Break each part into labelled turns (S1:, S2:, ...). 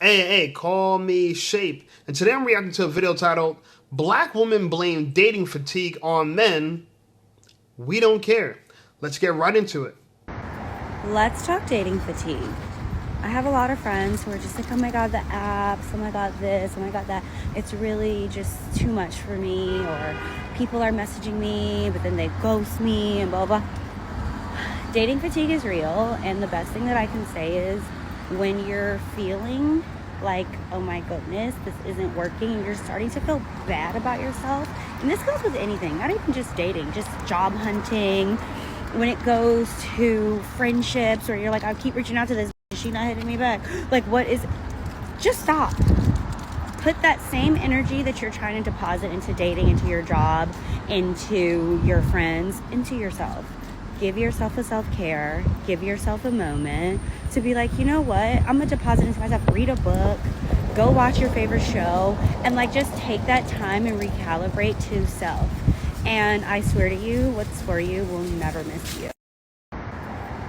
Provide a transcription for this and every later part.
S1: Hey, call me Shape. And today I'm reacting to a video titled Black Women Blame Dating Fatigue on Men. We don't care. Let's get right into it.
S2: Let's talk dating fatigue. I have a lot of friends who are just like, oh my God, the apps, oh my God, this, oh my God, that. It's really just too much for me. Or people are messaging me, but then they ghost me and blah, blah. Dating fatigue is real. And the best thing that I can say is when you're feeling like, oh my goodness, this isn't working, and you're starting to feel bad about yourself. And this goes with anything, not even just dating, just job hunting. When it goes to friendships, where you're like, I keep reaching out to this, she's not hitting me back. Like, what is, just stop. Put that same energy that you're trying to deposit into dating, into your job, into your friends, into yourself. Give yourself a self-care. Give yourself a moment to be like, you know what? I'm going to deposit into myself. Read a book. Go watch your favorite show. And like, just take that time and recalibrate to self. And I swear to you, what's for you will never miss you.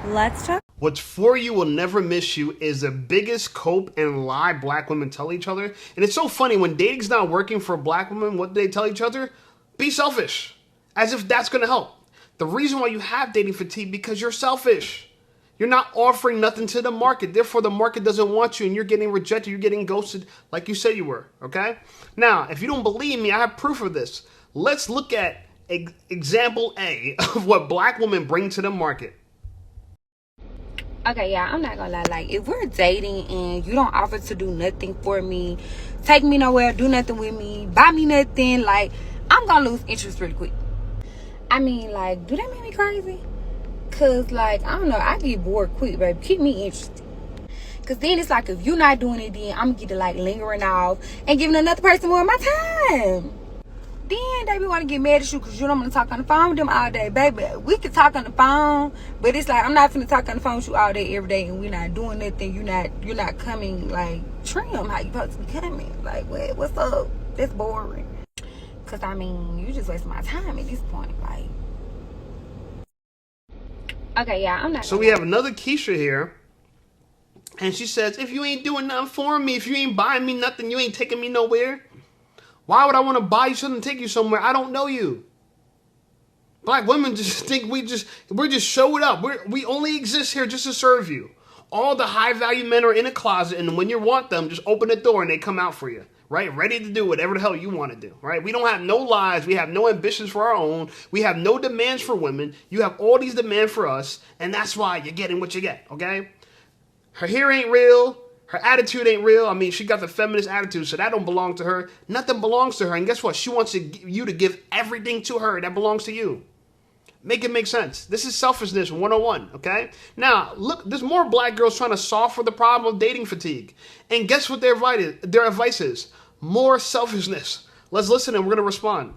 S2: Let's talk.
S1: What's for you will never miss you is the biggest cope and lie black women tell each other. And it's so funny when dating's not working for black women, what do they tell each other? Be selfish. As if that's going to help. The reason why you have dating fatigue because you're selfish. You're not offering nothing to the market. Therefore, the market doesn't want you and you're getting rejected. You're getting ghosted like you said you were. Okay? Now, if you don't believe me, I have proof of this. Let's look at example A of what black women bring to the market.
S3: Okay, yeah, I'm not gonna lie. Like, if we're dating and you don't offer to do nothing for me, take me nowhere, do nothing with me, buy me nothing, like, I'm gonna lose interest really quick. I mean, like, do that make me crazy? Cause, like, I don't know, I get bored quick, baby. Keep me interested. Cause then it's like, if you're not doing it, then I'm gonna get to, like, lingering off and giving another person more of my time. Then they be want to get mad at you because you don't want to talk on the phone with them all day. Baby, we can talk on the phone, but it's like, I'm not finna talk on the phone with you all day, every day, and we're not doing nothing. You're not coming, like, trim how you supposed to be coming. Like, what's up? That's boring. Because, I mean, you just wasting my time at this point. Like, okay, yeah, I'm not.
S1: So we have another Keisha here. And she says, if you ain't doing nothing for me, if you ain't buying me nothing, you ain't taking me nowhere. Why would I want to buy you something and take you somewhere? I don't know you. Black women just think we're just showing up. We only exist here just to serve you. All the high value men are in a closet, and when you want them, just open the door and they come out for you, right? Ready to do whatever the hell you want to do, right? We don't have no lives. We have no ambitions for our own. We have no demands for women. You have all these demands for us, and that's why you're getting what you get, okay? Her hair ain't real. Her attitude ain't real. I mean, she got the feminist attitude, so that don't belong to her. Nothing belongs to her. And guess what? She wants you to give everything to her that belongs to you. Make it make sense. This is selfishness 101, okay? Now, look, there's more black girls trying to solve for the problem of dating fatigue. And guess what their advice is? More selfishness. Let's listen and we're going to respond.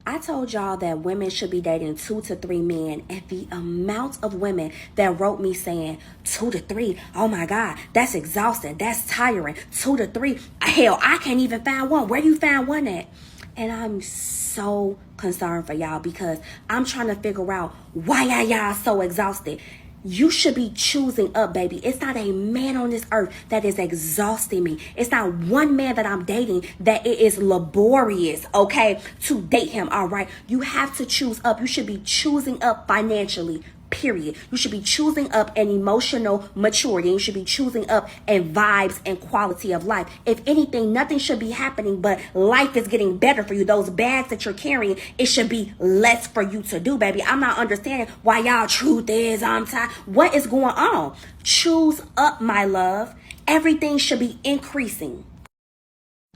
S4: I told y'all that women should be dating 2 to 3 men, and the amount of women that wrote me saying 2 to 3, oh my God, that's exhausting, that's tiring, 2 to 3, hell, I can't even find one. Where you found one at? And I'm so concerned for y'all because I'm trying to figure out why are y'all so exhausted. You should be choosing up, baby. It's not a man on this earth that is exhausting me. It's not one man that I'm dating that it is laborious, okay, to date him, all right? You have to choose up. You should be choosing up financially, period. You should be choosing up an emotional maturity. You should be choosing up in vibes and quality of life. If anything, nothing should be happening, but life is getting better for you. Those bags that you're carrying, it should be less for you to do, baby. I'm not understanding why y'all truth is I'm tired. What is going on? Choose up, my love. Everything should be increasing.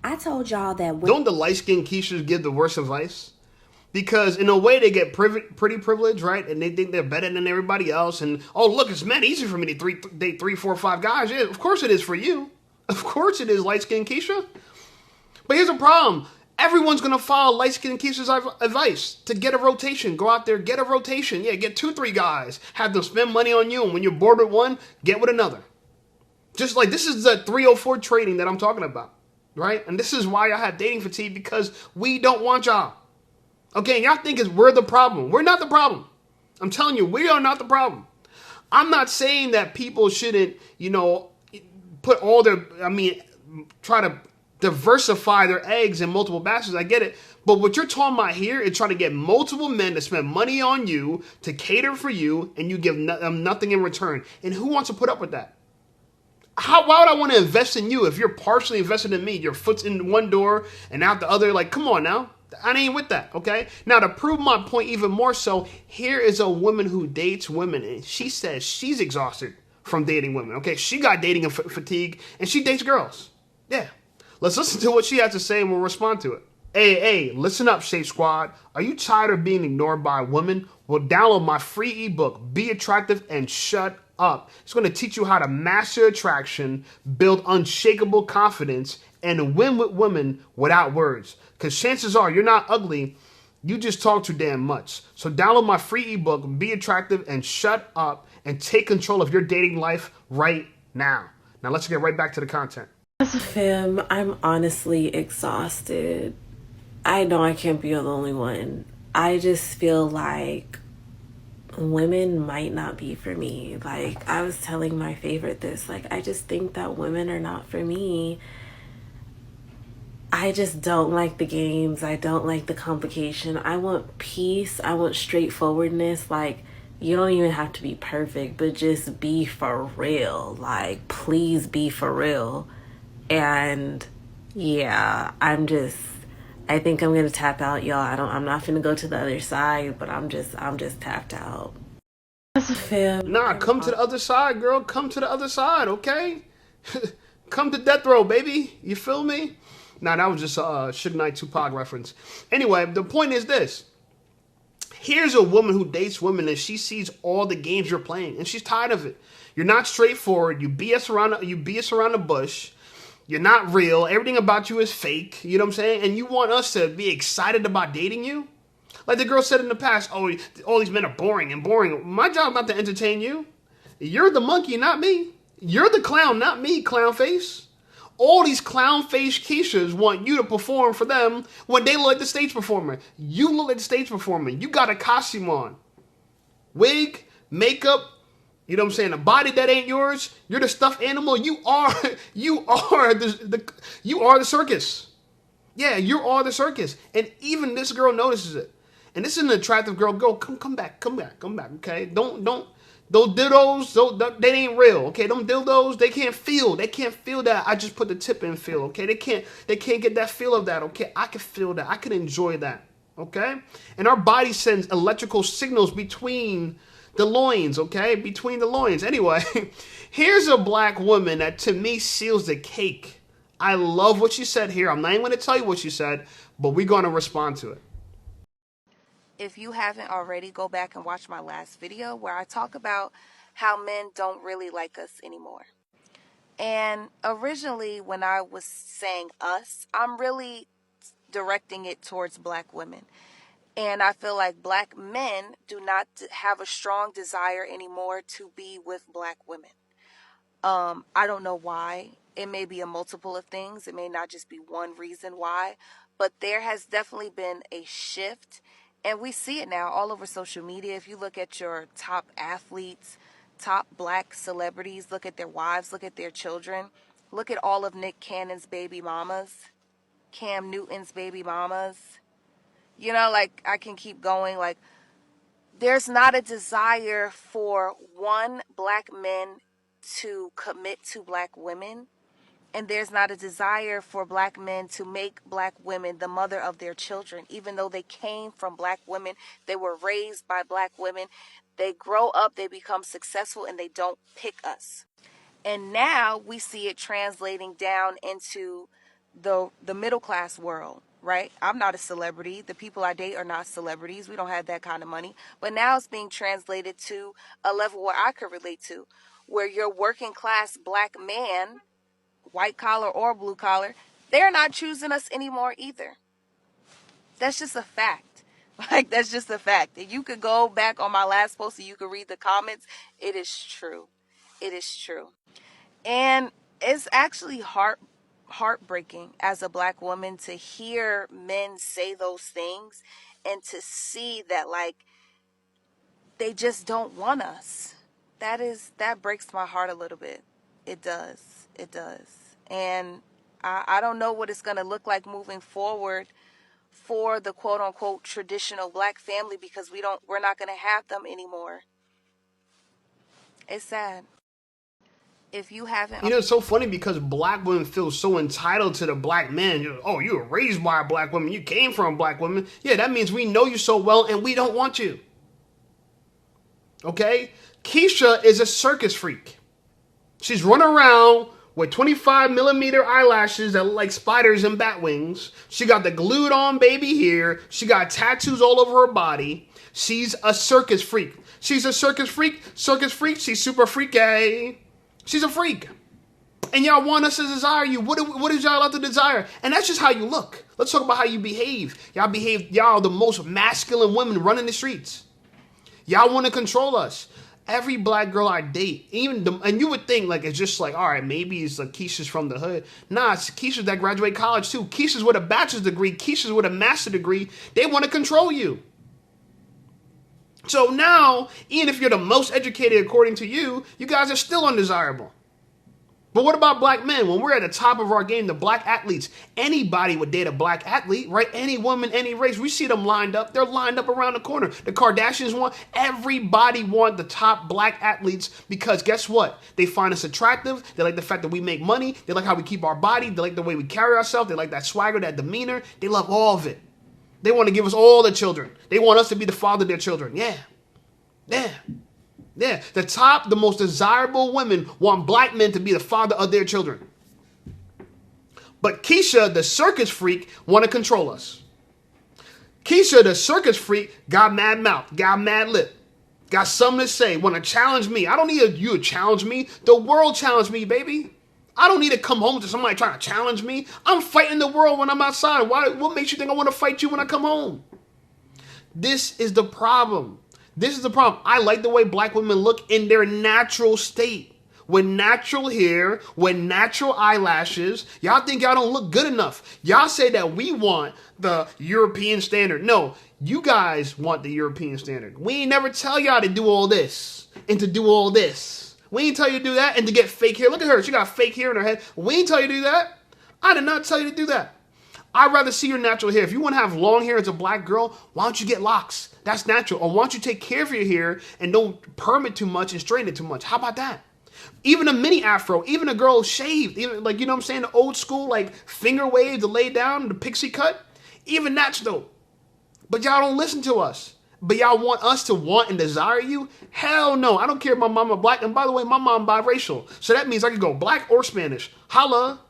S4: I told y'all that
S1: Don't the light-skinned Keishas give the worst advice? Because in a way they get pretty privileged, right? And they think they're better than everybody else. And, oh, look, it's man easy for me to date 3, 4, 5 guys. Yeah, of course it is for you. Of course it is, light-skinned Keisha. But here's the problem. Everyone's going to follow light-skinned Keisha's advice to get a rotation. Go out there, get a rotation. Yeah, get 2, 3 guys. Have them spend money on you. And when you're bored with one, get with another. Just like this is the 304 trading that I'm talking about, right? And this is why I have dating fatigue, because we don't want y'all. Okay, y'all think we're the problem. We're not the problem. I'm telling you, we are not the problem. I'm not saying that people shouldn't, put all their, try to diversify their eggs in multiple baskets. I get it. But what you're talking about here is trying to get multiple men to spend money on you, to cater for you, and you give them nothing in return. And who wants to put up with that? Why would I want to invest in you if you're partially invested in me? Your foot's in one door and out the other. Like, come on now. I ain't with that, okay? Now, to prove my point even more so, here is a woman who dates women, and she says she's exhausted from dating women, okay? She got dating fatigue, and she dates girls. Yeah. Let's listen to what she has to say, and we'll respond to it. Hey, listen up, Shape Squad. Are you tired of being ignored by women? Well, download my free ebook, Be Attractive and Shut Up. It's going to teach you how to master attraction, build unshakable confidence, and win with women without words. Because chances are you're not ugly, you just talk too damn much. So download my free ebook, Be Attractive and Shut Up, and take control of your dating life right now. Now let's get right back to the content.
S5: As a femme, I'm honestly exhausted. I know I can't be the only one. I just feel like women might not be for me. Like, I was telling my favorite this, like, I just think that women are not for me. I just don't like the games. I don't like the complication. I want peace. I want straightforwardness. Like, you don't even have to be perfect, but just be for real. Like, please be for real. And yeah, I think I'm gonna tap out, y'all. I'm not finna go to the other side, but I'm just tapped out. As a femme,
S1: Nah, come to the other side, girl. Come to the other side, okay? Come to death row, baby. You feel me? Nah, that was just a Suge Knight Tupac reference. Anyway, the point is this. Here's a woman who dates women and she sees all the games you're playing and she's tired of it. You're not straightforward. You BS around the bush. You're not real. Everything about you is fake. You know what I'm saying? And you want us to be excited about dating you? Like the girl said in the past, oh, all these men are boring and boring. My job not to entertain you. You're the monkey, not me. You're the clown, not me, clown face. All these clown face Keishas want you to perform for them when they look like the stage performer. You look like the stage performer. You got a costume on. Wig, makeup, you know what I'm saying? A body that ain't yours. You're the stuffed animal. You are the circus. Yeah, you are the circus. And even this girl notices it. And this is an attractive girl. Girl, come back. Okay, don't dildos. They ain't real. Okay, them dildos. They can't feel that. I just put the tip in feel. Okay, they can't get that feel of that. Okay, I can feel that. I can enjoy that. Okay, and our body sends electrical signals between the loins, okay? Between the loins. Anyway, here's a black woman that to me seals the cake. I love what she said here. I'm not even going to tell you what she said, but we're going to respond to it.
S3: If you haven't already, go back and watch my last video where I talk about how men don't really like us anymore. And originally when I was saying us, I'm really directing it towards black women. And I feel like black men do not have a strong desire anymore to be with black women. I don't know why. It may be a multiple of things. It may not just be one reason why. But there has definitely been a shift. And we see it now all over social media. If you look at your top athletes, top black celebrities, look at their wives, look at their children. Look at all of Nick Cannon's baby mamas, Cam Newton's baby mamas. You know, like, I can keep going. Like, there's not a desire for black men to commit to black women. And there's not a desire for black men to make black women the mother of their children. Even though they came from black women, they were raised by black women. They grow up, they become successful, and they don't pick us. And now we see it translating down into the middle class world, right? I'm not a celebrity. The people I date are not celebrities. We don't have that kind of money. But now it's being translated to a level where I could relate to, where your working class black man, white collar or blue collar, they're not choosing us anymore either. That's just a fact. Like, that's just a fact. And you could go back on my last post and you could read the comments. It is true. It is true. And it's actually heartbreaking as a black woman to hear men say those things and to see that, like, they just don't want us. That breaks my heart a little bit. It does. It does. And I don't know what it's going to look like moving forward for the quote unquote traditional black family, because we're not going to have them anymore. It's sad. If you haven't,
S1: You know, it's so funny because black women feel so entitled to the black man. Oh, you were raised by a black woman. You came from a black woman. Yeah, that means we know you so well and we don't want you. Okay? Keisha is a circus freak. She's running around with 25 millimeter eyelashes that look like spiders and bat wings. She got the glued on baby here. She got tattoos all over her body. She's a circus freak. She's a circus freak. Circus freak. She's super freaky. She's a freak. And y'all want us to desire you. What is y'all allowed to desire? And that's just how you look. Let's talk about how you behave. Y'all the most masculine women running the streets. Y'all want to control us. Every black girl I date, and you would think like it's just like, all right, maybe it's like Keisha's from the hood. Nah, it's Keisha's that graduate college too. Keisha's with a bachelor's degree. Keisha's with a master's degree. They want to control you. So now, even if you're the most educated according to you, you guys are still undesirable. But what about black men? When we're at the top of our game, the black athletes, anybody would date a black athlete, right? Any woman, any race. We see them lined up. They're lined up around the corner. The Kardashians want, everybody want the top black athletes because guess what? They find us attractive. They like the fact that we make money. They like how we keep our body. They like the way we carry ourselves. They like that swagger, that demeanor. They love all of it. They want to give us all the children. They want us to be the father of their children. Yeah. The most desirable women want black men to be the father of their children. But Keisha, the circus freak, want to control us. Keisha, the circus freak, got mad mouth, got mad lip, got something to say, want to challenge me. I don't need you to challenge me. The world challenged me, baby. I don't need to come home to somebody trying to challenge me. I'm fighting the world when I'm outside. What makes you think I want to fight you when I come home? This is the problem. This is the problem. I like the way black women look in their natural state. With natural hair, with natural eyelashes. Y'all think y'all don't look good enough. Y'all say that we want the European standard. No, you guys want the European standard. We ain't never tell y'all to do all this and to do all this. We ain't tell you to do that and to get fake hair. Look at her. She got fake hair in her head. We ain't tell you to do that. I did not tell you to do that. I'd rather see your natural hair. If you want to have long hair as a black girl, why don't you get locks? That's natural. Or why don't you take care of your hair and don't perm it too much and straighten it too much? How about that? Even a mini afro, even a girl shaved, even like, you know what I'm saying? The old school, like finger wave to lay down, the pixie cut. Even that's dope. But y'all don't listen to us. But y'all want us to want and desire you? Hell no. I don't care if my mama black. And by the way, my mom biracial. So that means I can go black or Spanish. Holla.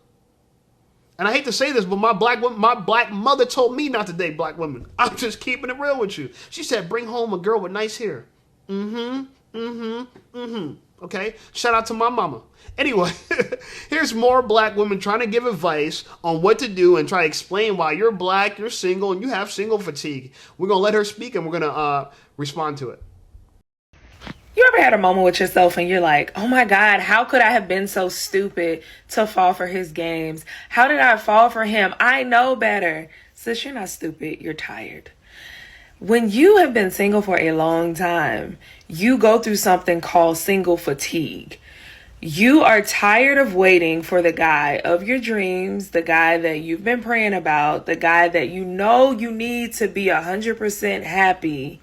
S1: And I hate to say this, but my black mother told me not to date black women. I'm just keeping it real with you. She said, bring home a girl with nice hair. Okay? Shout out to my mama. Anyway, here's more black women trying to give advice on what to do and try to explain why you're black, you're single, and you have single fatigue. We're going to let her speak and we're going to respond to it.
S5: You ever had a moment with yourself and you're like, oh my God, how could I have been so stupid to fall for his games? How did I fall for him? I know better. Sis, you're not stupid. You're tired. When you have been single for a long time, you go through something called single fatigue. You are tired of waiting for the guy of your dreams, the guy that you've been praying about, the guy that you know you need to be 100% happy.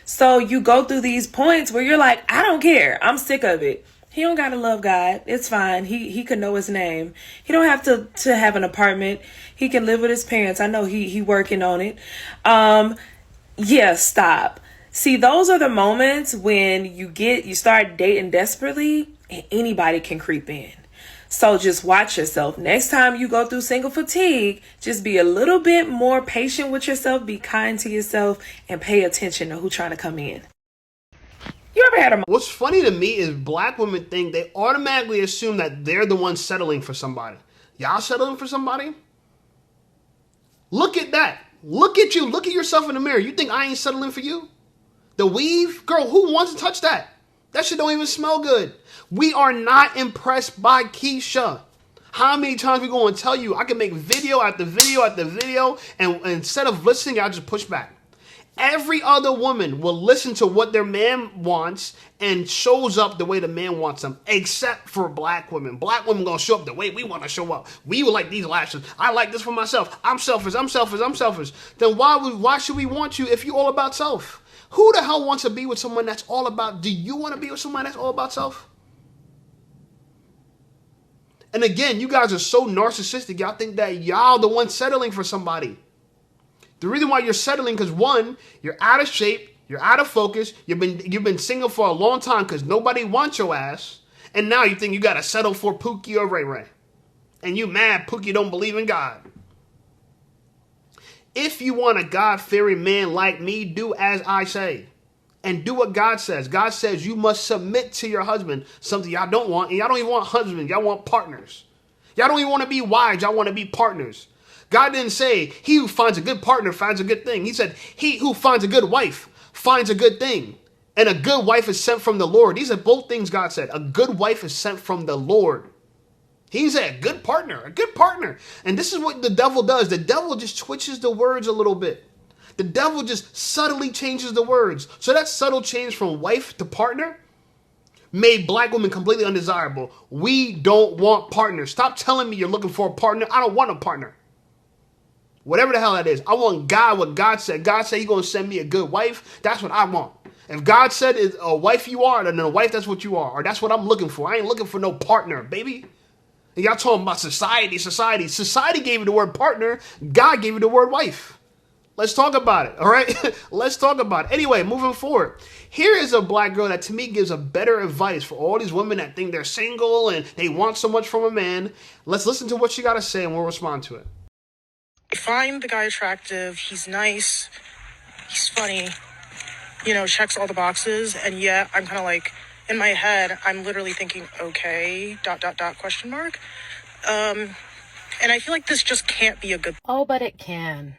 S5: So you go through these points where you're like, I don't care. I'm sick of it. He don't gotta love God. It's fine. He could know his name. He don't have to have an apartment. He can live with his parents. I know he working on it. Yeah, stop. See, those are the moments when you start dating desperately and anybody can creep in. So just watch yourself. Next time you go through single fatigue, just be a little bit more patient with yourself, be kind to yourself, and pay attention to who's trying to come in. You ever had a...
S1: What's funny to me is black women think they automatically assume that they're the ones settling for somebody. Y'all settling for somebody? Look at that. Look at you. Look at yourself in the mirror. You think I ain't settling for you? The weave? Girl, who wants to touch that? That shit don't even smell good. We are not impressed by Keisha. How many times we going to tell you I can make video after video after video and instead of listening, y'all just push back. Every other woman will listen to what their man wants and shows up the way the man wants them, except for black women. Black women gonna show up the way we want to show up. We would like these lashes. I like this for myself. I'm selfish. I'm selfish. I'm selfish. Then why should we want you if you're all about self? Who the hell wants to be with someone that's all about? Do you want to be with someone that's all about self? And again, you guys are so narcissistic. Y'all think that y'all the one settling for somebody. The reason why you're settling, because one, you're out of shape, you're out of focus, you've been single for a long time because nobody wants your ass, and now you think you gotta settle for Pookie or Ray Ray. And you mad Pookie don't believe in God. If you want a God-fearing man like me, do as I say. And do what God says. God says you must submit to your husband, something y'all don't want, and y'all don't even want husbands, y'all want partners. Y'all don't even want to be wives, y'all want to be partners. God didn't say, he who finds a good partner finds a good thing. He said, he who finds a good wife finds a good thing. And a good wife is sent from the Lord. These are both things God said. A good wife is sent from the Lord. He said, a good partner, a good partner. And this is what the devil does. The devil just twitches the words a little bit. The devil just subtly changes the words. So that subtle change from wife to partner made black women completely undesirable. We don't want partners. Stop telling me you're looking for a partner. I don't want a partner. Whatever the hell that is. I want God, what God said. God said he's going to send me a good wife. That's what I want. If God said is a wife you are, then a wife that's what you are. Or that's what I'm looking for. I ain't looking for no partner, baby. And y'all talking about society. Society gave you the word partner. God gave you the word wife. Let's talk about it, all right? Let's talk about it. Anyway, moving forward. Here is a black girl that to me gives a better advice for all these women that think they're single and they want so much from a man. Let's listen to what she got to say and we'll respond to it.
S6: I find the guy attractive. He's nice. He's funny. You know, checks all the boxes. And yet I'm kind of like, in my head, I'm literally thinking, okay, ... question mark. And I feel like this just can't be a good.
S7: Oh, but it can.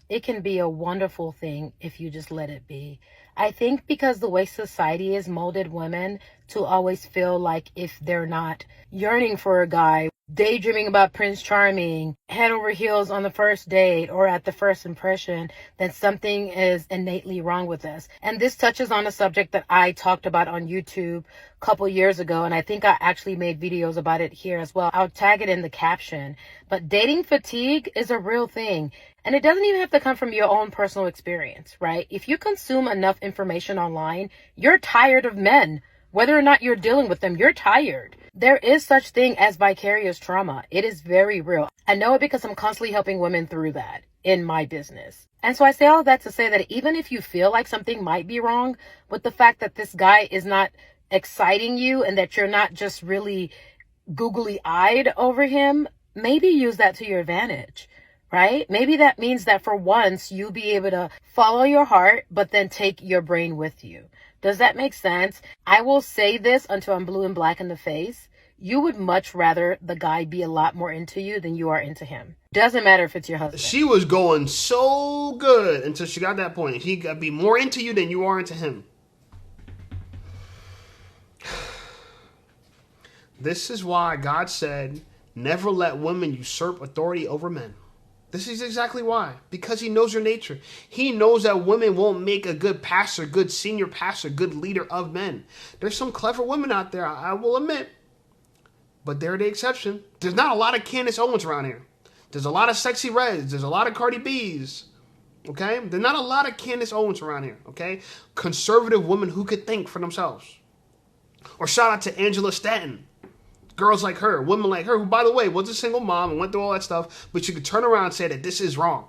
S7: It can be a wonderful thing if you just let it be. I think because the way society has molded women to always feel like if they're not yearning for a guy, daydreaming about Prince Charming, head over heels on the first date or at the first impression, then something is innately wrong with us. And this touches on a subject that I talked about on YouTube a couple years ago, and I think I actually made videos about it here as well. I'll tag it in the caption. But dating fatigue is a real thing. And it doesn't even have to come from your own personal experience, right? If you consume enough information online, you're tired of men. Whether or not you're dealing with them, you're tired. There is such thing as vicarious trauma. It is very real. I know it because I'm constantly helping women through that in my business. And so I say all that to say that even if you feel like something might be wrong with the fact that this guy is not exciting you and that you're not just really googly-eyed over him, maybe use that to your advantage. Right? Maybe that means that for once you'll be able to follow your heart, but then take your brain with you. Does that make sense? I will say this until I'm blue and black in the face. You would much rather the guy be a lot more into you than you are into him. Doesn't matter if it's your husband.
S1: She was going so good until she got that point. He got to be more into you than you are into him. This is why God said, never let women usurp authority over men. This is exactly why. Because he knows your nature. He knows that women won't make a good pastor, good senior pastor, good leader of men. There's some clever women out there, I will admit. But they're the exception. There's not a lot of Candace Owens around here. There's a lot of Sexy Reds. There's a lot of Cardi B's. Okay? There's not a lot of Candace Owens around here. Okay? Conservative women who could think for themselves. Or shout out to Angela Stanton. Girls like her, women like her, who, by the way, was a single mom and went through all that stuff, but you could turn around and say that this is wrong.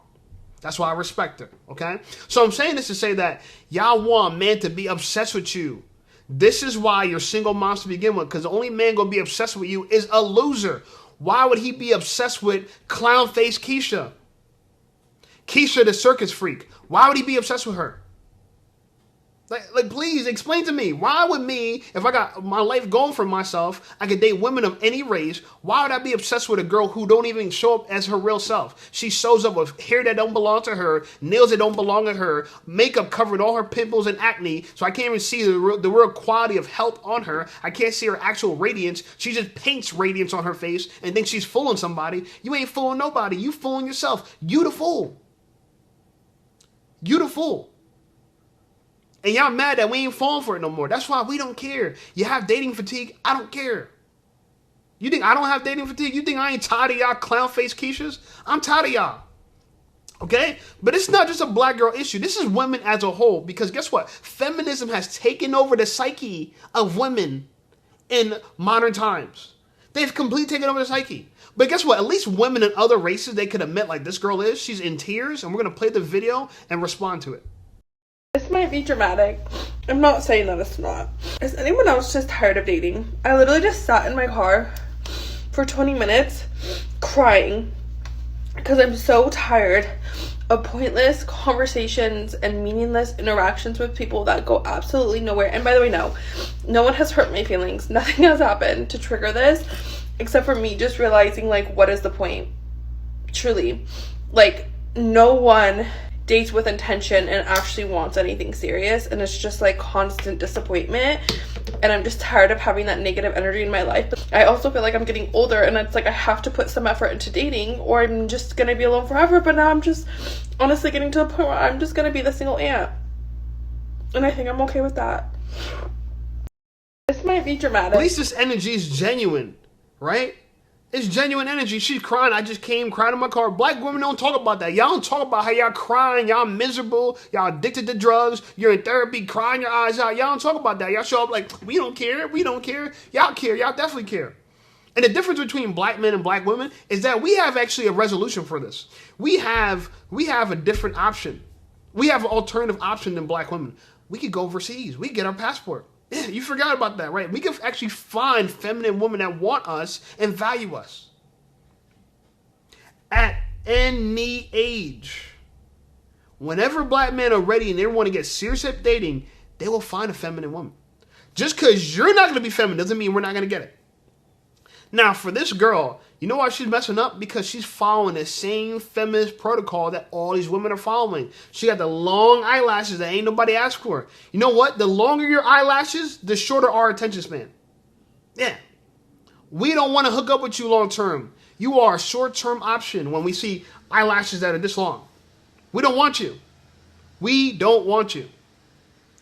S1: That's why I respect her, okay? So I'm saying this to say that y'all want a man to be obsessed with you. This is why you're single moms to begin with, because the only man going to be obsessed with you is a loser. Why would he be obsessed with clown face Keisha? Keisha the circus freak. Why would he be obsessed with her? Like, please explain to me. Why would me, if I got my life going for myself, I could date women of any race, why would I be obsessed with a girl who don't even show up as her real self? She shows up with hair that don't belong to her, nails that don't belong to her, makeup covering all her pimples and acne, so I can't even see the real quality of health on her. I can't see her actual radiance. She just paints radiance on her face and thinks she's fooling somebody. You ain't fooling nobody. You fooling yourself. You the fool. You the fool. And y'all mad that we ain't falling for it no more. That's why we don't care. You have dating fatigue? I don't care. You think I don't have dating fatigue? You think I ain't tired of y'all clown face Keishas? I'm tired of y'all. Okay? But it's not just a black girl issue. This is women as a whole. Because guess what? Feminism has taken over the psyche of women in modern times. They've completely taken over the psyche. But guess what? At least women in other races, they could admit like this girl is. She's in tears. And we're going to play the video and respond to it.
S8: This might be dramatic. I'm not saying that it's not. Is anyone else just tired of dating? I literally just sat in my car for 20 minutes crying because I'm so tired of pointless conversations and meaningless interactions with people that go absolutely nowhere. And by the way, no one has hurt my feelings. Nothing has happened to trigger this except for me just realizing, like, what is the point? Truly. Like, no one dates with intention and actually wants anything serious, and it's just like constant disappointment, and I'm just tired of having that negative energy in my life. But I also feel like I'm getting older, and it's like I have to put some effort into dating or I'm just gonna be alone forever. But now I'm just honestly getting to the point where I'm just gonna be the single aunt, and I think I'm okay with that. This might be dramatic.
S1: At least this energy is genuine, right? It's genuine energy. She's crying. I just came crying in my car. Black women don't talk about that. Y'all don't talk about how y'all crying. Y'all miserable. Y'all addicted to drugs. You're in therapy, crying your eyes out. Y'all don't talk about that. Y'all show up like, we don't care. We don't care. Y'all care. Y'all definitely care. And the difference between black men and black women is that we have actually a resolution for this. We have a different option. We have an alternative option than black women. We could go overseas. We could get our passport. Yeah, you forgot about that, right? We can actually find feminine women that want us and value us. At any age. Whenever black men are ready and they want to get serious at dating, they will find a feminine woman. Just because you're not going to be feminine doesn't mean we're not going to get it. Now, for this girl, you know why she's messing up? Because she's following the same feminist protocol that all these women are following. She got the long eyelashes that ain't nobody asked for. You know what? The longer your eyelashes, the shorter our attention span. Yeah. We don't want to hook up with you long term. You are a short-term option when we see eyelashes that are this long. We don't want you. We don't want you.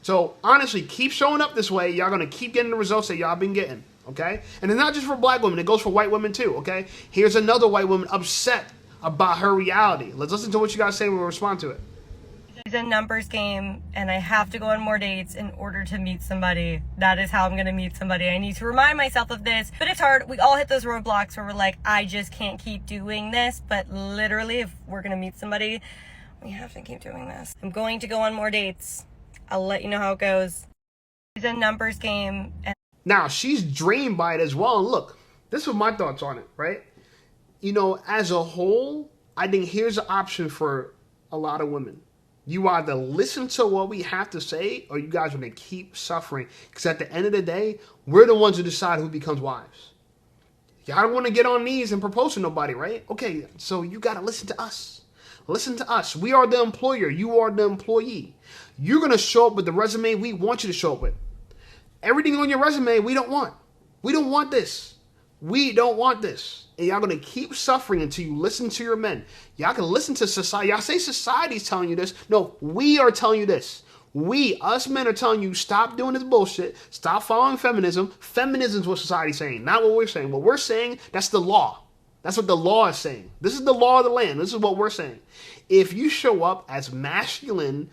S1: So, honestly, keep showing up this way. Y'all going to keep getting the results that y'all been getting. Okay? And it's not just for black women. It goes for white women too. Okay? Here's another white woman upset about her reality. Let's listen to what you guys say when we respond to it.
S9: It's a numbers game, and I have to go on more dates in order to meet somebody. That is how I'm going to meet somebody. I need to remind myself of this. But it's hard. We all hit those roadblocks where we're like, I just can't keep doing this. But literally, if we're going to meet somebody, we have to keep doing this. I'm going to go on more dates. I'll let you know how it goes. It's a numbers game.
S1: Now, she's drained by it as well. And look, this is my thoughts on it, right? You know, as a whole, I think here's an option for a lot of women. You either listen to what we have to say, or you guys are going to keep suffering. Because at the end of the day, we're the ones who decide who becomes wives. Y'all don't want to get on knees and propose to nobody, right? Okay, so you got to listen to us. Listen to us. We are the employer. You are the employee. You're going to show up with the resume we want you to show up with. Everything on your resume, we don't want. We don't want this. We don't want this. And y'all going to keep suffering until you listen to your men. Y'all can listen to society. Y'all say society's telling you this. No, we are telling you this. We, us men, are telling you stop doing this bullshit. Stop following feminism. Feminism is what society's saying, not what we're saying. What we're saying, that's the law. That's what the law is saying. This is the law of the land. This is what we're saying. If you show up as masculine,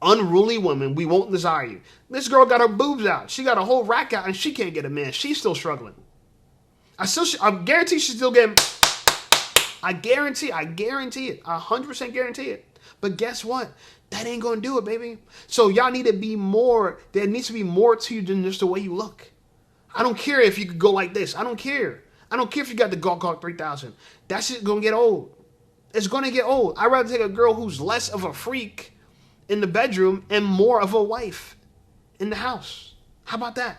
S1: unruly woman, we won't desire you. This girl got her boobs out. She got a whole rack out and she can't get a man. She's still struggling. I guarantee she's still getting. I guarantee it. 100% guarantee it. But guess what? That ain't gonna do it, baby. So y'all need to be more. There needs to be more to you than just the way you look. I don't care if you could go like this. I don't care. I don't care if you got the Gawk 3000. That shit's gonna get old. It's gonna get old. I'd rather take a girl who's less of a freak in the bedroom and more of a wife in the house. How about that?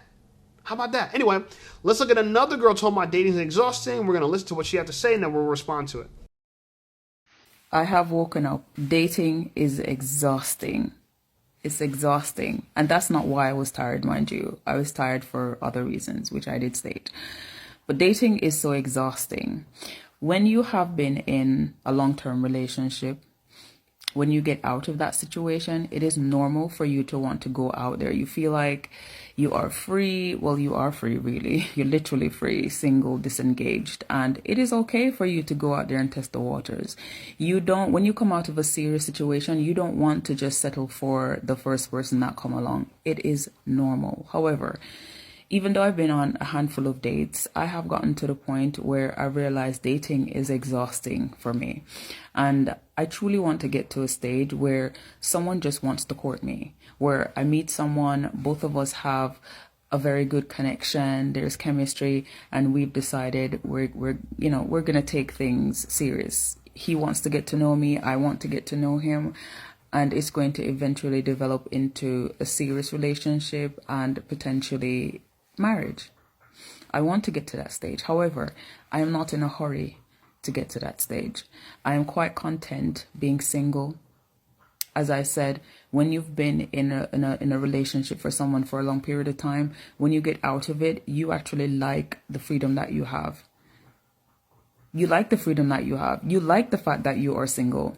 S1: How about that? Anyway, let's look at another girl talking about dating is exhausting. We're going to listen to what she has to say and then we'll respond to it.
S10: I have woken up. Dating is exhausting. It's exhausting. And that's not why I was tired, mind you. I was tired for other reasons, which I did state. But dating is so exhausting. When you have been in a long-term relationship, when you get out of that situation, it is normal for you to want to go out there. You feel like you are free. Well, you are free, really. You're literally free, single, disengaged. And it is okay for you to go out there and test the waters. When you come out of a serious situation, you don't want to just settle for the first person that come along. It is normal. However, even though I've been on a handful of dates, I have gotten to the point where I realize dating is exhausting for me. And I truly want to get to a stage where someone just wants to court me, where I meet someone, both of us have a very good connection, there's chemistry, and we've decided we're going to take things serious. He wants to get to know me, I want to get to know him. And it's going to eventually develop into a serious relationship and potentially marriage. I want to get to that stage. However, I am not in a hurry to get to that stage. I am quite content being single. As I said, when you've been in a relationship for someone for a long period of time, when you get out of it, you actually like the freedom that you have. You like the freedom that you have. You like the fact that you are single.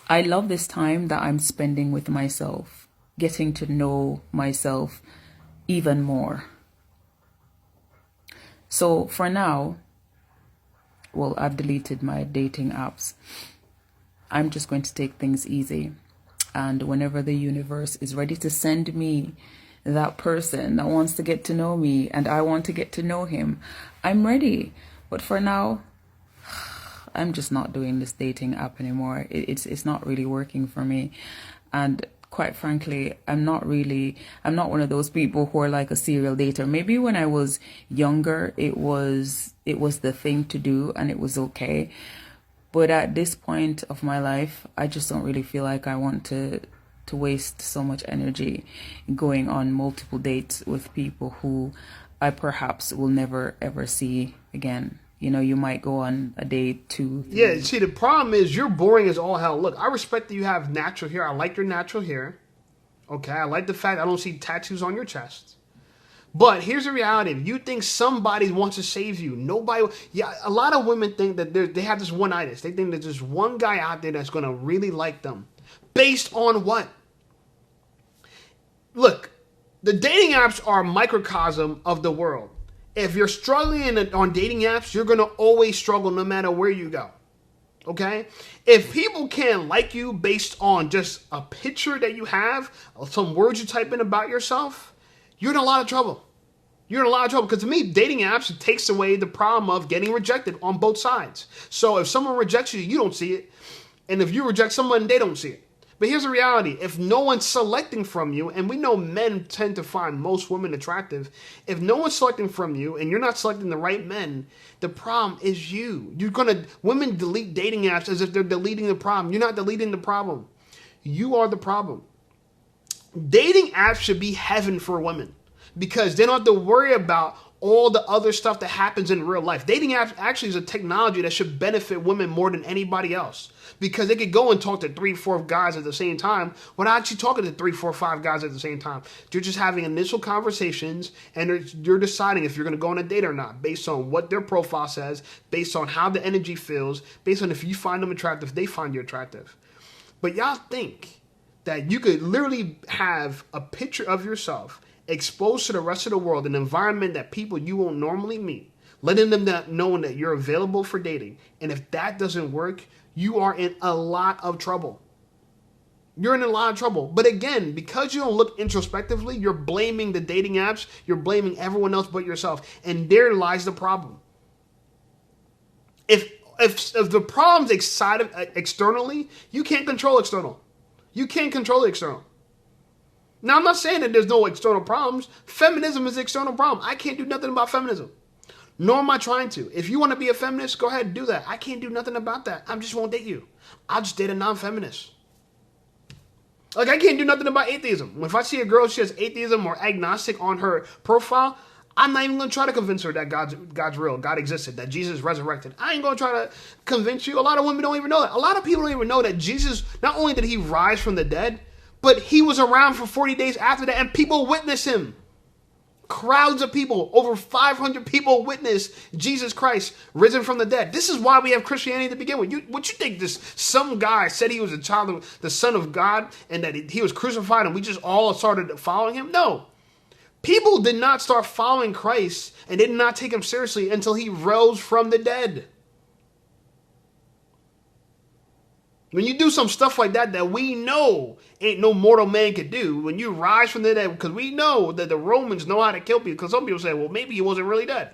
S10: I love this time that I'm spending with myself, getting to know myself even more. So for now, well, I've deleted my dating apps. I'm just going to take things easy. And whenever the universe is ready to send me that person that wants to get to know me and I want to get to know him, I'm ready. But for now, I'm just not doing this dating app anymore. It's not really working for me. And quite frankly, I'm not one of those people who are like a serial dater. Maybe when I was younger, it was the thing to do and it was okay. But at this point of my life, I just don't really feel like I want to waste so much energy going on multiple dates with people who I perhaps will never ever see again. You know, you might go on a date, 2, 3.
S1: Yeah, see, the problem is you're boring as all hell. Look, I respect that you have natural hair. I like your natural hair. Okay, I like the fact I don't see tattoos on your chest. But here's the reality. If you think somebody wants to save you, nobody... Yeah, a lot of women think that they have this one-itis. They think there's just one guy out there that's going to really like them. Based on what? Look, the dating apps are a microcosm of the world. If you're struggling on dating apps, you're going to always struggle no matter where you go. Okay? If people can't like you based on just a picture that you have, or some words you type in about yourself, you're in a lot of trouble. You're in a lot of trouble. Because to me, dating apps, it takes away the problem of getting rejected on both sides. So if someone rejects you, you don't see it. And if you reject someone, they don't see it. But here's the reality. If no one's selecting from you, and we know men tend to find most women attractive, if no one's selecting from you and you're not selecting the right men, the problem is you. Women delete dating apps as if they're deleting the problem. You're not deleting the problem. You are the problem. Dating apps should be heaven for women because they don't have to worry about all the other stuff that happens in real life. Dating apps actually is a technology that should benefit women more than anybody else because they could go and talk to 3-4 guys at the same time without actually talking to 3-4-5 guys at the same time. You're just having initial conversations and you're deciding if you're going to go on a date or not based on what their profile says, based on how the energy feels, based on if you find them attractive, they find you attractive. But y'all think that you could literally have a picture of yourself exposed to the rest of the world, an environment that people you won't normally meet, letting them know that you're available for dating. And if that doesn't work, you are in a lot of trouble. You're in a lot of trouble. But again, because you don't look introspectively, you're blaming the dating apps, you're blaming everyone else but yourself. And there lies the problem. If the problem's externally, you can't control external. You can't control the external. Now, I'm not saying that there's no external problems. Feminism is the external problem. I can't do nothing about feminism. Nor am I trying to. If you want to be a feminist, go ahead and do that. I can't do nothing about that. I just won't date you. I'll just date a non-feminist. Like, I can't do nothing about atheism. If I see a girl, she has atheism or agnostic on her profile, I'm not even going to try to convince her that God's real, God existed, that Jesus resurrected. I ain't going to try to convince you. A lot of women don't even know that. A lot of people don't even know that Jesus, not only did he rise from the dead, but he was around for 40 days after that, and people witnessed him. Crowds of people, over 500 people witnessed Jesus Christ risen from the dead. This is why we have Christianity to begin with. What you think some guy said he was a child of the Son of God and that he was crucified and we just all started following him? No. People did not start following Christ and did not take him seriously until he rose from the dead. When you do some stuff like that we know ain't no mortal man could do, when you rise from the dead, because we know that the Romans know how to kill people, because some people say, well, maybe he wasn't really dead.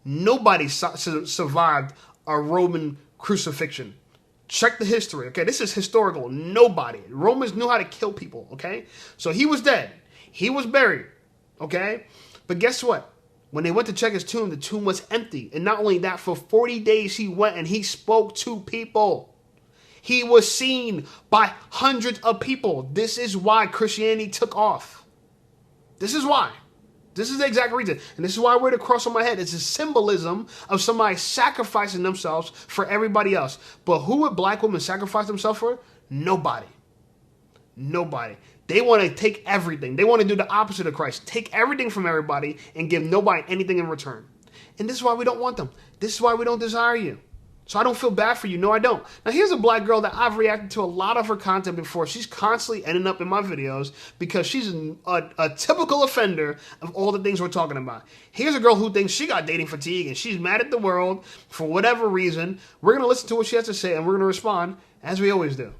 S1: Nobody survived a Roman crucifixion. Check the history, okay? This is historical. Nobody. Romans knew how to kill people, okay? So he was dead. He was buried, okay? But guess what? When they went to check his tomb, the tomb was empty. And not only that, for 40 days he went and he spoke to people. He was seen by hundreds of people. This is why Christianity took off. This is why. This is the exact reason. And this is why I wear the cross on my head. It's a symbolism of somebody sacrificing themselves for everybody else. But who would black women sacrifice themselves for? Nobody. Nobody. They want to take everything. They want to do the opposite of Christ. Take everything from everybody and give nobody anything in return. And this is why we don't want them. This is why we don't desire you. So I don't feel bad for you. No, I don't. Now, here's a black girl that I've reacted to a lot of her content before. She's constantly ending up in my videos because she's a typical offender of all the things we're talking about. Here's a girl who thinks she got dating fatigue and she's mad at the world for whatever reason. We're going to listen to what she has to say and we're going to respond as we always do.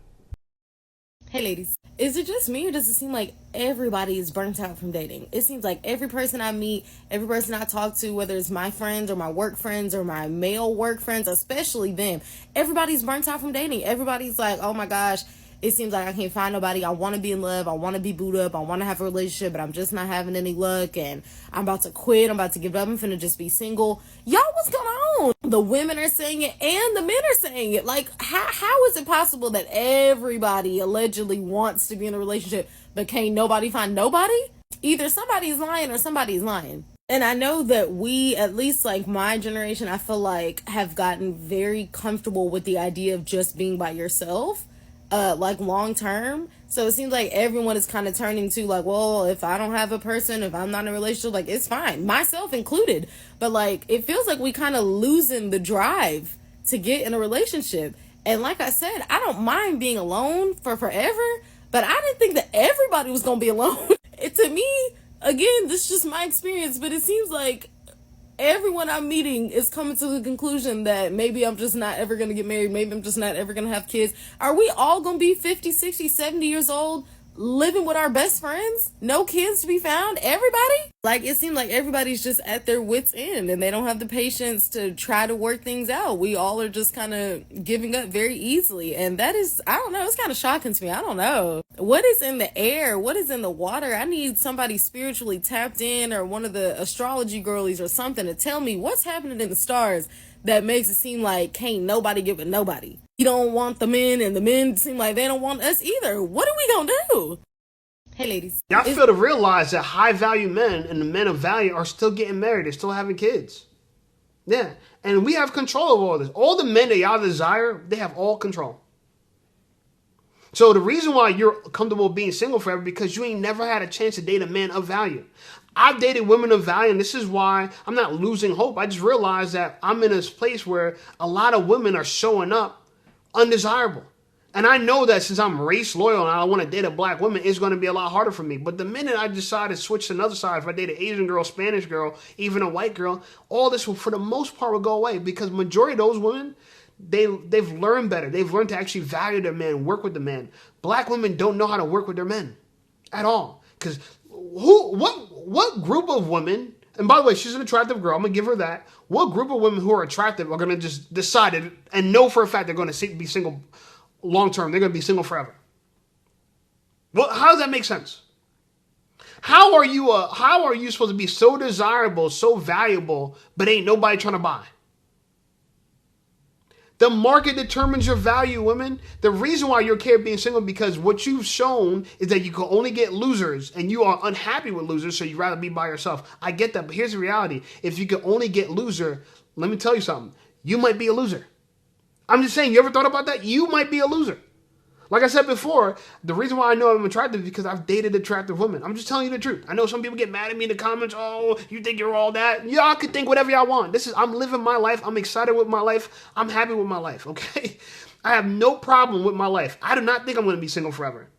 S11: Hey ladies, is it just me or does it seem like everybody is burnt out from dating? It seems like every person I meet, every person I talk to, whether it's my friends or my work friends or my male work friends, especially them, everybody's burnt out from dating. Everybody's like, oh my gosh, it seems like I can't find nobody. I want to be in love. I want to be booed up. I want to have a relationship, but I'm just not having any luck. And I'm about to quit. I'm about to give up. I'm finna just be single. Y'all, what's going on? The women are saying it and the men are saying it. Like, how is it possible that everybody allegedly wants to be in a relationship, but can't nobody find nobody? Either somebody's lying or somebody's lying. And I know that we, at least like my generation, I feel like have gotten very comfortable with the idea of just being by yourself. Like long term. So it seems like everyone is kind of turning to like, well, if I don't have a person, if I'm not in a relationship, like it's fine, myself included. But like it feels like we kind of losing the drive to get in a relationship. And like I said, I don't mind being alone for forever, but I didn't think that everybody was gonna be alone. To me, again, this is just my experience, but it seems like everyone I'm meeting is coming to the conclusion that maybe I'm just not ever going to get married. Maybe I'm just not ever going to have kids. Are we all going to be 50, 60, 70 years old living with our best friends? No kids to be found? Everybody? Like, it seems like everybody's just at their wits' end and they don't have the patience to try to work things out. We all are just kind of giving up very easily. And that is, I don't know, it's kind of shocking to me. I don't know. What is in the air? What is in the water? I need somebody spiritually tapped in or one of the astrology girlies or something to tell me what's happening in the stars that makes it seem like can't nobody get with nobody. We don't want the men and the men seem like they don't want us either. What are we gonna do? Hey ladies.
S1: Y'all fail to realize that high value men and the men of value are still getting married. They're still having kids. Yeah. And we have control of all this. All the men that y'all desire, they have all control. So the reason why you're comfortable being single forever because you ain't never had a chance to date a man of value. I've dated women of value, and this is why I'm not losing hope. I just realized that I'm in this place where a lot of women are showing up undesirable. And I know that since I'm race loyal and I want to date a black woman, it's going to be a lot harder for me. But the minute I decide to switch to another side, if I date an Asian girl, Spanish girl, even a white girl, all this will, for the most part, will go away because majority of those women, they've learned better. They've learned to actually value their men, work with the men. Black women don't know how to work with their men at all. Because what group of women, and by the way, she's an attractive girl, I'm going to give her that. What group of women who are attractive are going to just decide it and know for a fact they're going to be single long term? They're going to be single forever. Well, how does that make sense? How are you supposed to be so desirable, so valuable, but ain't nobody trying to buy? The market determines your value, women. The reason why you're okay being single because what you've shown is that you can only get losers and you are unhappy with losers, so you'd rather be by yourself. I get that, but here's the reality. If you can only get loser, let me tell you something. You might be a loser. I'm just saying, you ever thought about that? You might be a loser. Like I said before, the reason why I know I'm attractive is because I've dated attractive women. I'm just telling you the truth. I know some people get mad at me in the comments. Oh, you think you're all that? Y'all can think whatever y'all want. I'm living my life. I'm excited with my life. I'm happy with my life, okay? I have no problem with my life. I do not think I'm going to be single forever.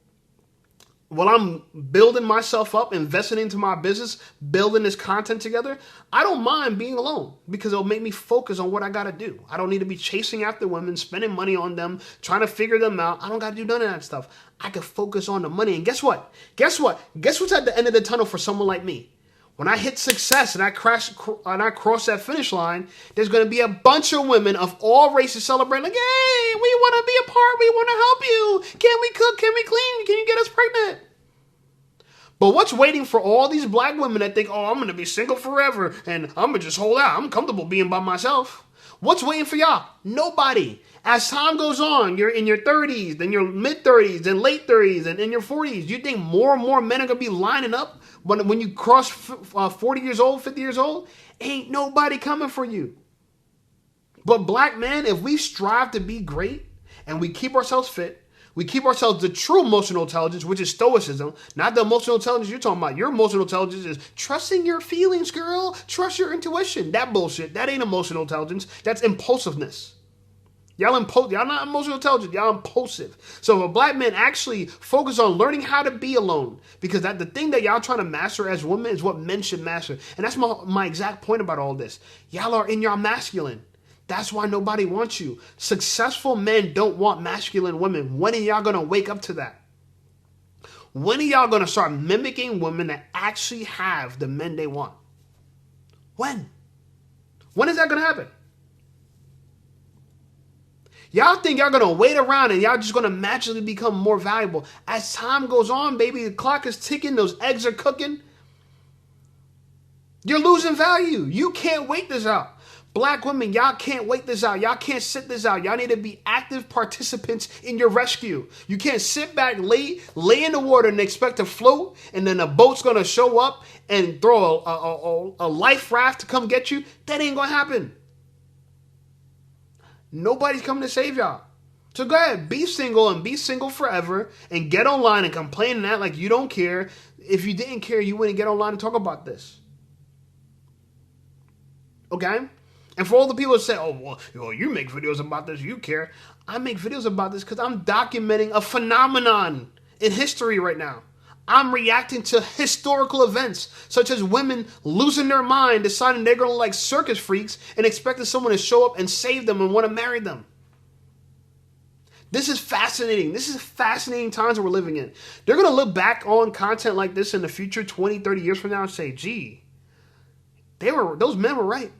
S1: While I'm building myself up, investing into my business, building this content together, I don't mind being alone because it'll make me focus on what I got to do. I don't need to be chasing after women, spending money on them, trying to figure them out. I don't got to do none of that stuff. I can focus on the money. And guess what? Guess what's at the end of the tunnel for someone like me? When I hit success and I cross that finish line, there's going to be a bunch of women of all races celebrating like, hey, we want to be a part. We want to help you. Can we cook? Can we clean? Can you get us pregnant? But what's waiting for all these black women that think, oh, I'm going to be single forever and I'm going to just hold out. I'm comfortable being by myself. What's waiting for y'all? Nobody. As time goes on, you're in your 30s, then your mid-30s, then late 30s, and in your 40s. You think more and more men are going to be lining up when you cross 40 years old, 50 years old? Ain't nobody coming for you. But black men, if we strive to be great and we keep ourselves fit, we keep ourselves the true emotional intelligence, which is stoicism, not the emotional intelligence you're talking about. Your emotional intelligence is trusting your feelings, girl. Trust your intuition. That bullshit. That ain't emotional intelligence. That's impulsiveness. Y'all not emotional intelligent. Y'all impulsive. So if a black man actually focus on learning how to be alone, because the thing that y'all trying to master as women is what men should master. And that's my exact point about all this. Y'all are in your masculine. That's why nobody wants you. Successful men don't want masculine women. When are y'all going to wake up to that? When are y'all going to start mimicking women that actually have the men they want? When? When is that going to happen? Y'all think y'all going to wait around and y'all just going to magically become more valuable. As time goes on, baby, the clock is ticking. Those eggs are cooking. You're losing value. You can't wait this out. Black women, y'all can't wait this out. Y'all can't sit this out. Y'all need to be active participants in your rescue. You can't sit back, lay in the water and expect to float, and then a boat's going to show up and throw a life raft to come get you. That ain't going to happen. Nobody's coming to save y'all. So go ahead, be single and be single forever and get online and complain and act like you don't care. If you didn't care, you wouldn't get online and talk about this. Okay? And for all the people that say, oh, well, you make videos about this, you care. I make videos about this because I'm documenting a phenomenon in history right now. I'm reacting to historical events, such as women losing their mind, deciding they're going to like circus freaks and expecting someone to show up and save them and want to marry them. This is fascinating. This is fascinating times that we're living in. They're going to look back on content like this in the future, 20, 30 years from now and say, gee, those men were right.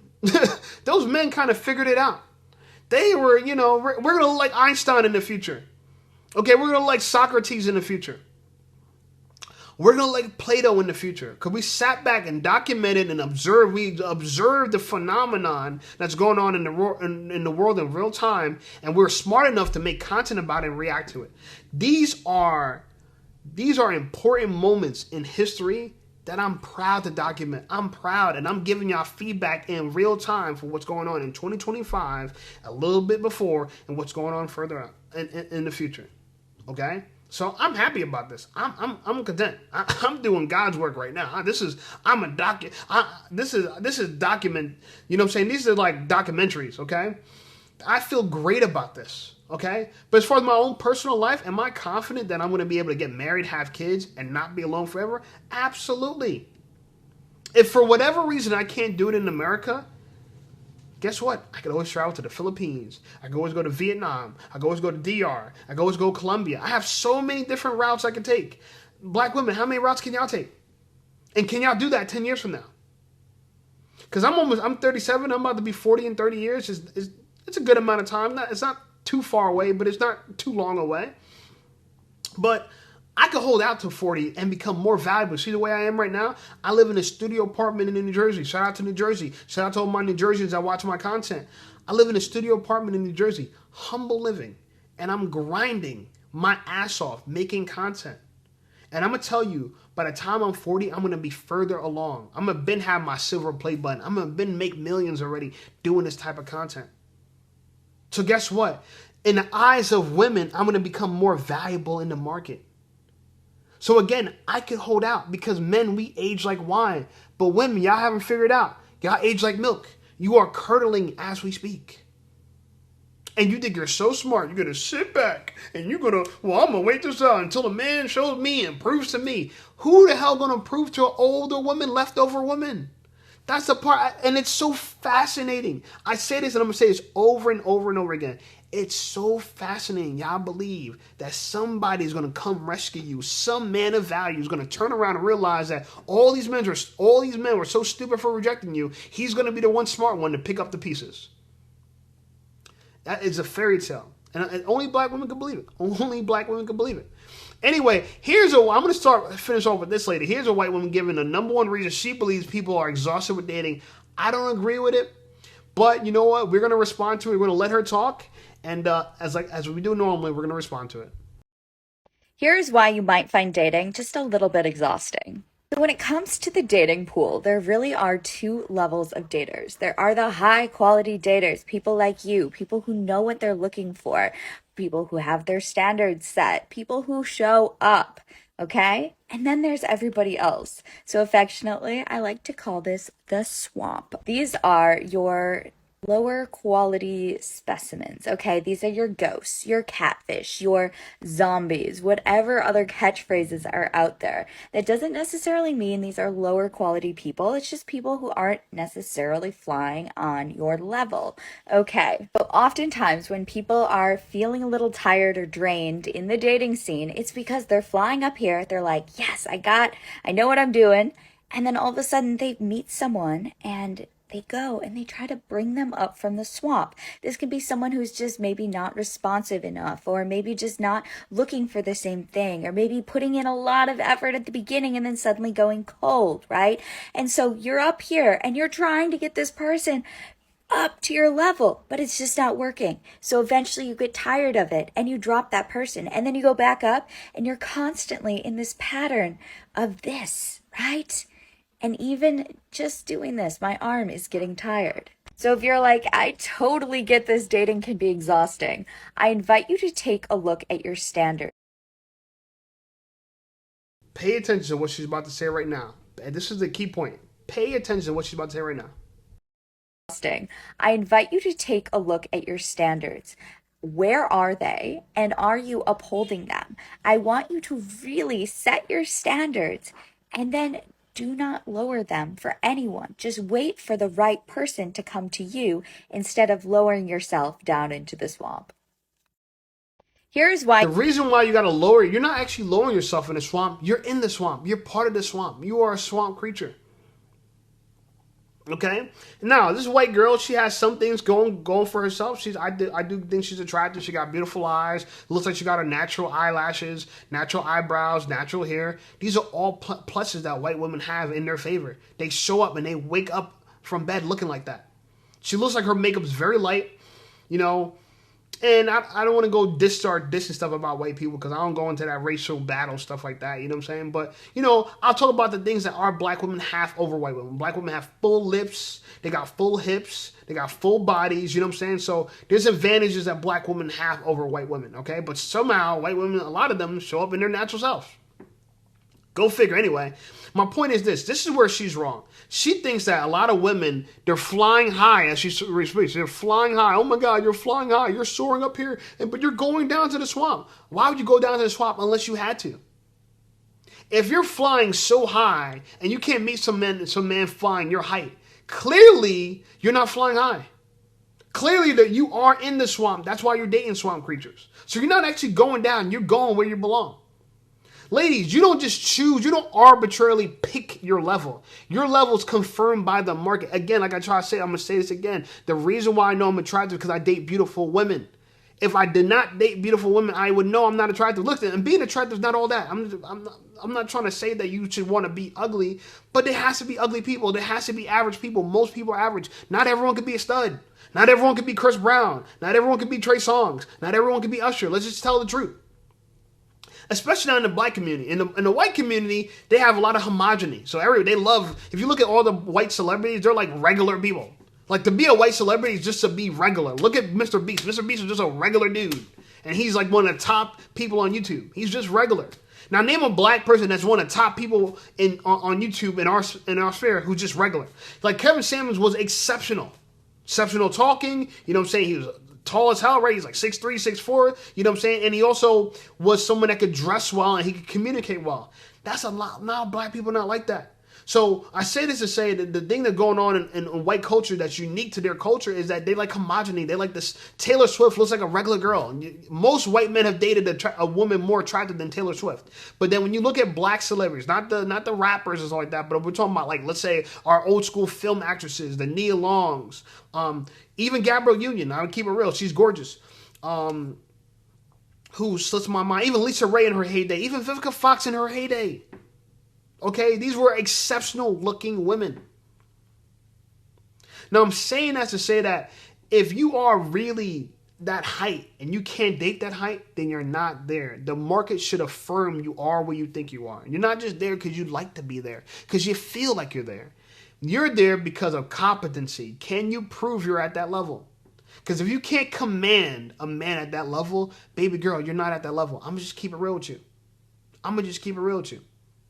S1: Those men kind of figured it out. They were, we're going to look like Einstein in the future. Okay, we're going to look like Socrates in the future. We're going to like Plato in the future because we sat back and documented and observed. We observed the phenomenon that's going on in the world in real time, and we're smart enough to make content about it and react to it. These are important moments in history that I'm proud to document. I'm proud, and I'm giving y'all feedback in real time for what's going on in 2025, a little bit before, and what's going on further out in the future. Okay? So I'm happy about this. I'm content. I'm doing God's work right now. This is document. You know what I'm saying? These are like documentaries. Okay, I feel great about this. Okay, but as far as my own personal life, am I confident that I'm going to be able to get married, have kids, and not be alone forever? Absolutely. If for whatever reason I can't do it in America, guess what? I can always travel to the Philippines. I can always go to Vietnam. I can always go to DR. I can always go to Colombia. I have so many different routes I can take. Black women, how many routes can y'all take? And can y'all do that 10 years from now? Because I'm 37. I'm about to be 40 in 30 years. It's a good amount of time. It's not too far away, but it's not too long away. But I could hold out to 40 and become more valuable. See the way I am right now? I live in a studio apartment in New Jersey. Shout out to New Jersey. Shout out to all my New Jerseyans that watch my content. I live in a studio apartment in New Jersey. Humble living. And I'm grinding my ass off making content. And I'm going to tell you, by the time I'm 40, I'm going to be further along. I'm going to have my silver play button. I'm going to make millions already doing this type of content. So guess what? In the eyes of women, I'm going to become more valuable in the market. So again, I could hold out because men, we age like wine. But women, y'all haven't figured out. Y'all age like milk. You are curdling as we speak. And you think you're so smart. You're going to sit back and you're going to, well, I'm going to wait this out until the man shows me and proves to me. Who the hell going to prove to an older woman, leftover woman? That's the part. And it's so fascinating. I say this and I'm going to say this over and over and over again. It's so fascinating. Y'all believe that somebody's going to come rescue you. Some man of value is going to turn around and realize that all these men were so stupid for rejecting you. He's going to be the one smart one to pick up the pieces. That is a fairy tale. And only black women can believe it. Only black women can believe it. Anyway, I'm going to finish off with this lady. Here's a white woman giving the number one reason she believes people are exhausted with dating. I don't agree with it. But you know what? We're going to respond to it. We're going to let her talk. And as we do normally, we're going to respond to it.
S12: Here's why you might find dating just a little bit exhausting. So when it comes to the dating pool, there really are two levels of daters. There are the high quality daters, people like you, people who know what they're looking for, people who have their standards set, people who show up, okay? And then there's everybody else. So affectionately, I like to call this the swamp. These are your lower quality specimens, okay? These are your ghosts, your catfish, your zombies, whatever other catchphrases are out there. That doesn't necessarily mean these are lower quality people. It's just people who aren't necessarily flying on your level, okay? So oftentimes when people are feeling a little tired or drained in the dating scene, it's because they're flying up here. They're like, yes, I know what I'm doing. And then all of a sudden they meet someone and they go and they try to bring them up from the swamp. This could be someone who's just maybe not responsive enough, or maybe just not looking for the same thing, or maybe putting in a lot of effort at the beginning and then suddenly going cold, right? And so you're up here and you're trying to get this person up to your level, but it's just not working. So eventually you get tired of it and you drop that person, and then you go back up and you're constantly in this pattern of this, right? And even just doing this, my arm is getting tired. So if you're like, I totally get this, dating can be exhausting, I invite you to take a look at your standards.
S1: Pay attention to what she's about to say right now. And this is the key point. Pay attention to what she's about to say right now.
S12: I invite you to take a look at your standards. Where are they? And are you upholding them? I want you to really set your standards and then do not lower them for anyone. Just wait for the right person to come to you instead of lowering yourself down into the swamp. Here's why.
S1: The reason why you got to lower, you're not actually lowering yourself in the swamp. You're in the swamp. You're part of the swamp. You are a swamp creature. Okay? Now, this white girl, she has some things going for herself. I do think she's attractive. She got beautiful eyes. Looks like she got her natural eyelashes, natural eyebrows, natural hair. These are all pluses that white women have in their favor. They show up and they wake up from bed looking like that. She looks like her makeup's very light, you know. And I don't want to go dissing stuff about white people because I don't go into that racial battle stuff like that, you know what I'm saying? But, you know, I'll talk about the things that our black women have over white women. Black women have full lips, they got full hips, they got full bodies, you know what I'm saying? So there's advantages that black women have over white women, okay? But somehow white women, a lot of them show up in their natural selves. Go figure. Anyway, my point is this. This is where she's wrong. She thinks that a lot of women, they're flying high as she speaks. They're flying high. Oh my God, you're flying high. You're soaring up here, but you're going down to the swamp. Why would you go down to the swamp unless you had to? If you're flying so high and you can't meet some man flying your height, clearly you're not flying high. Clearly that you are in the swamp. That's why you're dating swamp creatures. So you're not actually going down. You're going where you belong. Ladies, you don't just choose, you don't arbitrarily pick your level. Your level is confirmed by the market. Again, like I try to say, I'm going to say this again. The reason why I know I'm attractive is because I date beautiful women. If I did not date beautiful women, I would know I'm not attractive. Look, and being attractive is not all that. I'm not trying to say that you should want to be ugly, but there has to be ugly people. There has to be average people. Most people are average. Not everyone could be a stud. Not everyone could be Chris Brown. Not everyone could be Trey Songz. Not everyone could be Usher. Let's just tell the truth. Especially now in the black community. In the white community, they have a lot of homogeny. So they love, if you look at all the white celebrities, they're like regular people. Like, to be a white celebrity is just to be regular. Look at Mr. Beast. Mr. Beast is just a regular dude. And he's like one of the top people on YouTube. He's just regular. Now, name a black person that's one of the top people on YouTube in our sphere who's just regular. Like, Kevin Samuels was exceptional. Exceptional talking. You know what I'm saying? He was tall as hell, right? He's like 6'3", 6'4". You know what I'm saying? And he also was someone that could dress well and he could communicate well. That's a lot. Now, black people not like that. So I say this to say that the thing that's going on in white culture that's unique to their culture is that they like homogeneity. They like this. Taylor Swift looks like a regular girl. Most white men have dated a woman more attractive than Taylor Swift. But then when you look at black celebrities, not the rappers and stuff like that, but we're talking about, like, let's say our old school film actresses, the Nia Longs, even Gabrielle Union. I would keep it real. She's gorgeous. Who slips my mind? Even Lisa Ray in her heyday. Even Vivica Fox in her heyday. Okay, these were exceptional looking women. Now, I'm saying that to say that if you are really that height and you can't date that height, then you're not there. The market should affirm you are where you think you are. You're not just there because you'd like to be there, because you feel like you're there. You're there because of competency. Can you prove you're at that level? Because if you can't command a man at that level, baby girl, you're not at that level. I'm going to just keep it real with you.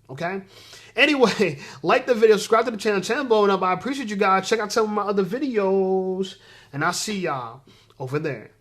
S1: Okay? Anyway, like the video, subscribe to the channel blowing up. I appreciate you guys. Check out some of my other videos. And I'll see y'all over there.